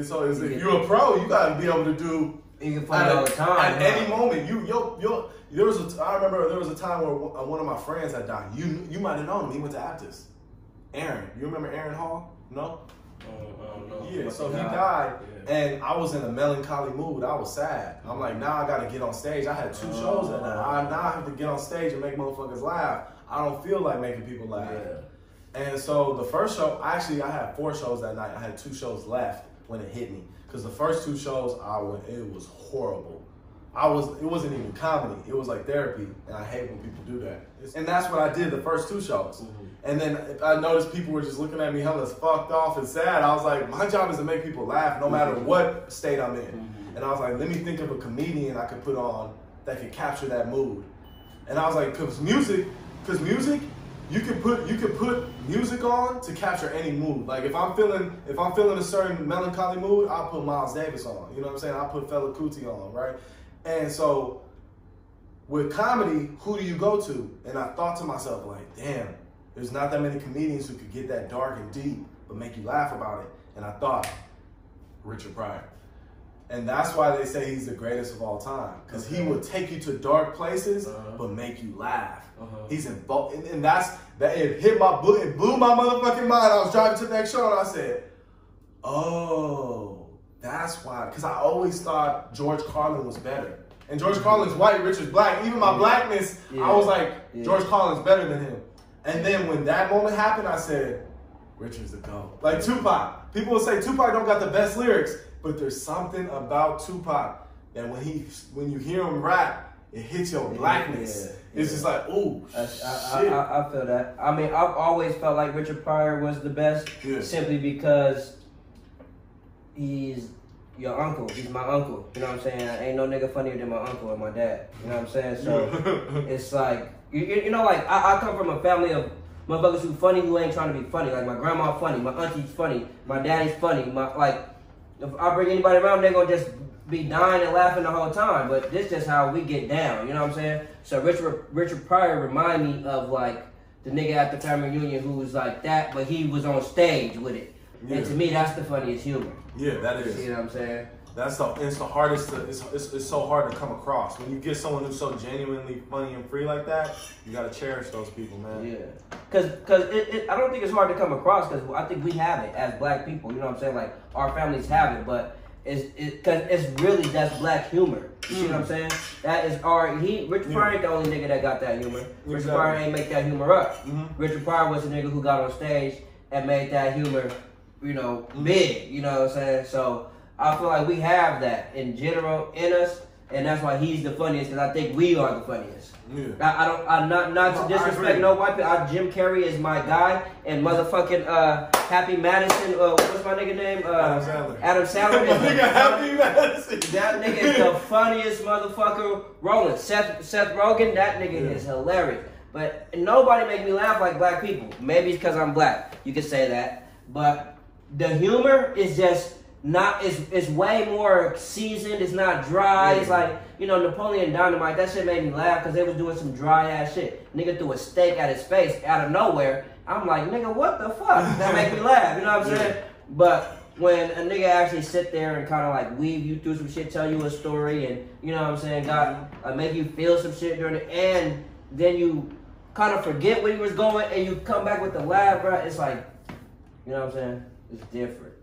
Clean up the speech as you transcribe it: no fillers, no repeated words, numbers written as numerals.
if you're a pro, you gotta be able to do. You can play all the time. At any moment, I remember there was a time where one of my friends had died. You might have known him. He went to Aptus. Aaron, you remember Aaron Hall? No. No. Yeah, so he died, and I was in a melancholy mood. I was sad. I'm like, now I gotta get on stage. I had 2 shows that night. Now I have to get on stage and make motherfuckers laugh. I don't feel like making people laugh. Yeah. And so the first show, I had 4 shows that night. I had 2 shows left when it hit me. Because the first 2 shows it was horrible. It wasn't even comedy. It was like therapy, and I hate when people do that. And that's what I did the first 2 shows. Mm-hmm. And then I noticed people were just looking at me hella fucked off and sad. I was like, my job is to make people laugh no matter what state I'm in. Mm-hmm. And I was like, let me think of a comedian I could put on that could capture that mood. And I was like, because music, you could put music on to capture any mood. Like if I'm feeling a certain melancholy mood, I'll put Miles Davis on. You know what I'm saying? I'll put Fela Kuti on, right? And so with comedy, who do you go to? And I thought to myself, like, damn, there's not that many comedians who could get that dark and deep, but make you laugh about it. And I thought, Richard Pryor. And that's why they say he's the greatest of all time. Because he would take you to dark places, but make you laugh. He's involved, and it blew my motherfucking mind. I was driving to the next show and I said, oh, that's why. Because I always thought George Carlin was better. And George Carlin's white, Richard's black. Even my blackness, I was like, George Carlin's better than him. And then when that moment happened, I said, Richard's the GOAT. Like Tupac. People will say Tupac don't got the best lyrics, but there's something about Tupac that when you hear him rap, it hits your blackness. It's just like, ooh, shit. I feel that. I mean, I've always felt like Richard Pryor was the best, simply because he's your uncle. He's my uncle. You know what I'm saying? Ain't no nigga funnier than my uncle and my dad. You know what I'm saying? So it's like, you know, like I come from a family of motherfuckers who funny who ain't trying to be funny. Like my grandma funny, my auntie's funny, my daddy's funny. If I bring anybody around, they're gonna just be dying and laughing the whole time. But this is just how we get down. You know what I'm saying? So Richard Pryor remind me of like the nigga at the family reunion who was like that, but he was on stage with it. Yeah. And to me, that's the funniest humor. Yeah, that is. You know what I'm saying? It's the hardest it's so hard to come across. When you get someone who's so genuinely funny and free like that, you gotta cherish those people, man. Yeah. Cause I don't think it's hard to come across, because I think we have it as black people. You know what I'm saying? Like our families have it, but that's black humor. You see what I'm saying? That is Richard Pryor ain't the only nigga that got that humor. Richard Pryor ain't make that humor up. Richard Pryor was a nigga who got on stage and made that humor, you know, big. You know what I'm saying? So I feel like we have that in general in us, and that's why he's the funniest, because I think we are the funniest. Yeah. I'm not to disrespect no white people. Jim Carrey is my guy, and motherfucking Happy Madison. What's my nigga name? Adam Sandler. Happy Madison. That nigga is the funniest motherfucker rolling. Seth Rogen. That nigga is hilarious. But nobody make me laugh like black people. Maybe it's because I'm black. You could say that, but the humor is just. It's way more seasoned. It's not dry. It's like, you know, Napoleon Dynamite. That shit made me laugh because they was doing some dry ass shit. Nigga threw a steak at his face out of nowhere. I'm like, nigga, what the fuck? That make me laugh. You know what I'm saying? But when a nigga actually sit there and kind of like weave you through some shit, tell you a story, and you know what I'm saying, make you feel some shit during it, and then you kind of forget where you was going and you come back with the laugh, bro. It's like, you know what I'm saying? It's different.